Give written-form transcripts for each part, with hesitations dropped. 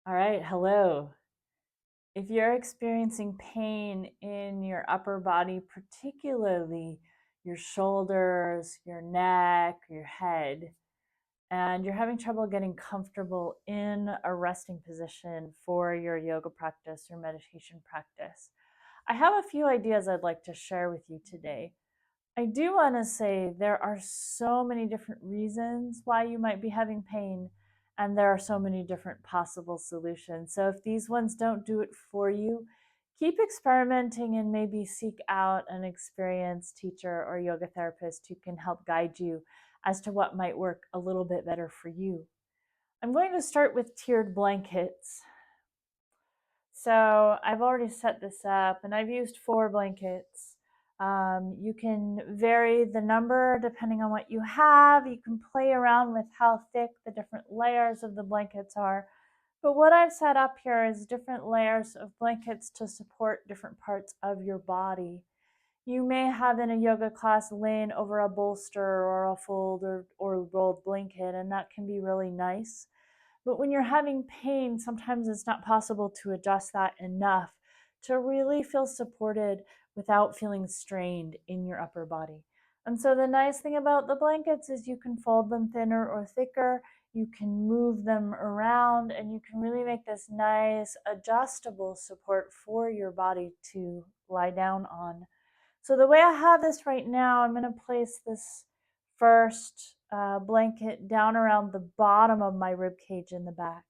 All right, hello. If you're experiencing pain in your upper body, particularly your shoulders, your neck, your head, and you're having trouble getting comfortable in a resting position for your yoga practice or meditation practice, I have a few ideas I'd like to share with you today. I do want to say there are so many different reasons why you might be having pain, and there are so many different possible solutions. So, if these ones don't do it for you, keep experimenting and maybe seek out an experienced teacher or yoga therapist who can help guide you as to what might work a little bit better for you. I'm going to start with tiered blankets. So I've already set this up and I've used 4 blankets. You can vary the number depending on what you have. You can play around with how thick the different layers of the blankets are. But what I've set up here is different layers of blankets to support different parts of your body. You may have in a yoga class laying over a bolster or a fold or rolled blanket, and that can be really nice. But when you're having pain, sometimes it's not possible to adjust that enough to really feel supported without feeling strained in your upper body. And so the nice thing about the blankets is you can fold them thinner or thicker, you can move them around, and you can really make this nice adjustable support for your body to lie down on. So the way I have this right now, I'm going to place this first blanket down around the bottom of my rib cage in the back.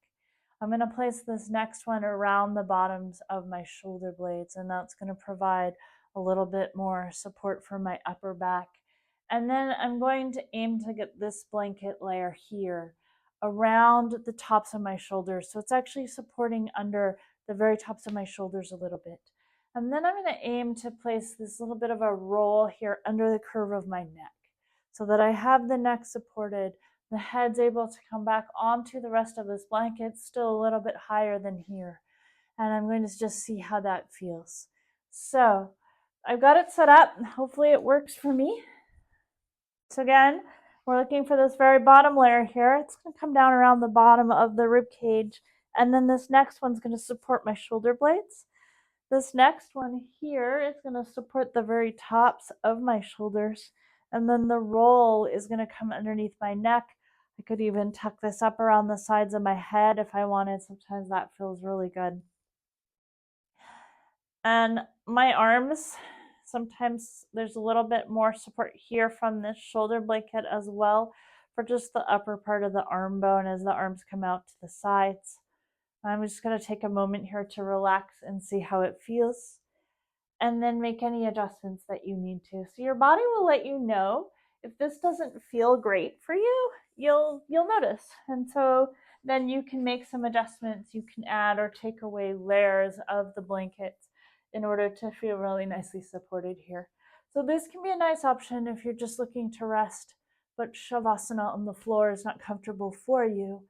I'm going to place this next one around the bottoms of my shoulder blades, and that's going to provide a little bit more support for my upper back. And then I'm going to aim to get this blanket layer here around the tops of my shoulders. So it's actually supporting under the very tops of my shoulders a little bit. And then I'm going to aim to place this little bit of a roll here under the curve of my neck so that I have the neck supported. The head's able to come back onto the rest of this blanket, still a little bit higher than here. And I'm going to just see how that feels. So I've got it set up. Hopefully it works for me. So again, we're looking for this very bottom layer here. It's going to come down around the bottom of the rib cage. And then this next one's going to support my shoulder blades. This next one here is going to support the very tops of my shoulders. And then the roll is going to come underneath my neck. I could even tuck this up around the sides of my head if I wanted. Sometimes that feels really good. And my arms, sometimes there's a little bit more support here from this shoulder blanket as well for just the upper part of the arm bone as the arms come out to the sides. I'm just going to take a moment here to relax and see how it feels, and then make any adjustments that you need to. So your body will let you know if this doesn't feel great for you. You'll notice, and so then you can make some adjustments. You can add or take away layers of the blankets in order to feel really nicely supported here. So this can be a nice option if you're just looking to rest, but Savasana on the floor is not comfortable for you,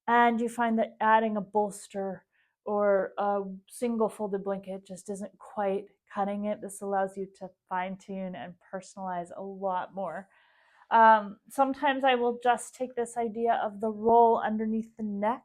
and you find that adding a bolster or a single folded blanket just isn't quite cutting it. This allows you to fine tune and personalize a lot more. Sometimes I will just take this idea of the roll underneath the neck,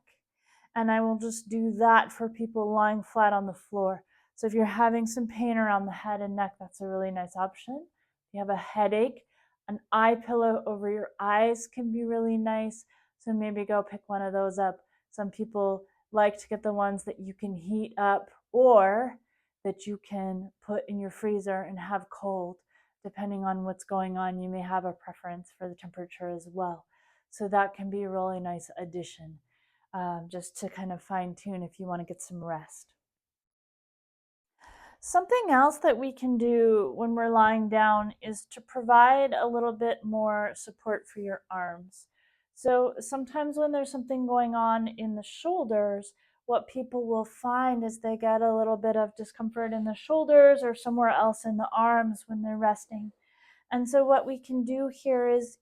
and I will just do that for people lying flat on the floor. So if you're having some pain around the head and neck, that's a really nice option. If you have a headache, an eye pillow over your eyes can be really nice. So maybe go pick one of those up. Some people like to get the ones that you can heat up or that you can put in your freezer and have cold. Depending on what's going on, you may have a preference for the temperature as well. So that can be a really nice addition, just to kind of fine tune if you want to get some rest. Something else that we can do when we're lying down is to provide a little bit more support for your arms. So sometimes when there's something going on in the shoulders, what people will find is they get a little bit of discomfort in the shoulders or somewhere else in the arms when they're resting. And so what we can do here is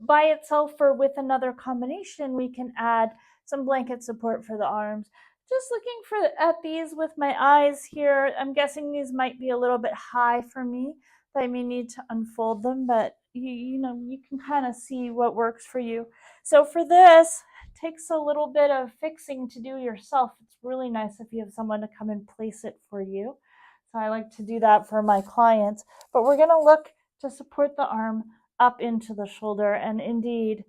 by itself or with another combination, we can add some blanket support for the arms. Just looking at these with my eyes here, I'm guessing these might be a little bit high for me. I may need to unfold them, but you can kind of see what works for you. So for this, takes a little bit of fixing to do yourself. It's really nice if you have someone to come and place it for you. So I like to do that for my clients. But we're going to look to support the arm up into the shoulder. And indeed,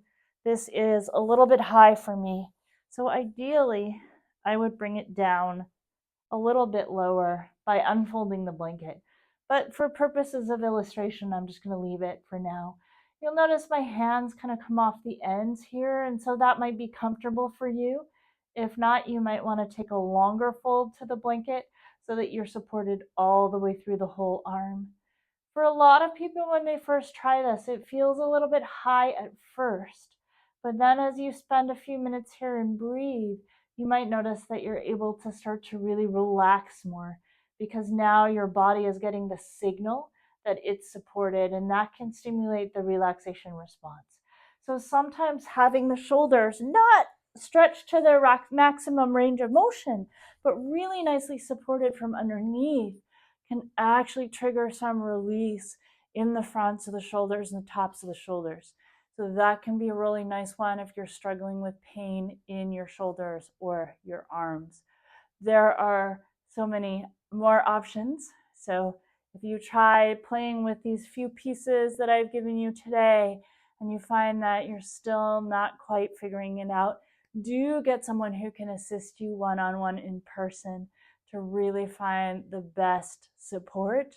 this is a little bit high for me. So ideally, I would bring it down a little bit lower by unfolding the blanket. But for purposes of illustration, I'm just going to leave it for now. You'll notice my hands kind of come off the ends here, and so that might be comfortable for you. If not, you might want to take a longer fold to the blanket so that you're supported all the way through the whole arm. For a lot of people, when they first try this, it feels a little bit high at first. But then as you spend a few minutes here and breathe, you might notice that you're able to start to really relax more because now your body is getting the signal that it's supported, and that can stimulate the relaxation response. So sometimes having the shoulders not stretched to their maximum range of motion, but really nicely supported from underneath can actually trigger some release in the fronts of the shoulders and the tops of the shoulders. So that can be a really nice one if you're struggling with pain in your shoulders or your arms. There are so many more options. So if you try playing with these few pieces that I've given you today and you find that you're still not quite figuring it out, do get someone who can assist you one-on-one in person to really find the best support.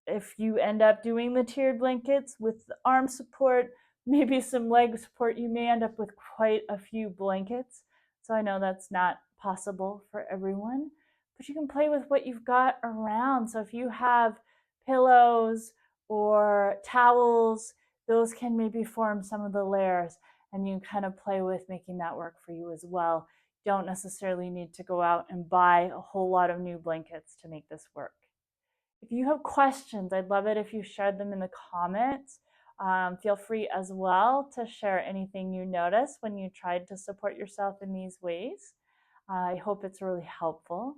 If you end up doing the tiered blankets with the arm support, maybe some leg support, you may end up with quite a few blankets. So I know that's not possible for everyone, but you can play with what you've got around. So if you have pillows or towels, those can maybe form some of the layers, and you kind of play with making that work for you as well. You don't necessarily need to go out and buy a whole lot of new blankets to make this work. If you have questions, I'd love it if you shared them in the comments. Feel free as well to share anything you notice when you tried to support yourself in these ways. I hope it's really helpful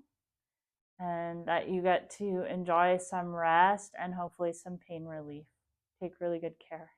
and that you get to enjoy some rest and hopefully some pain relief. Take really good care.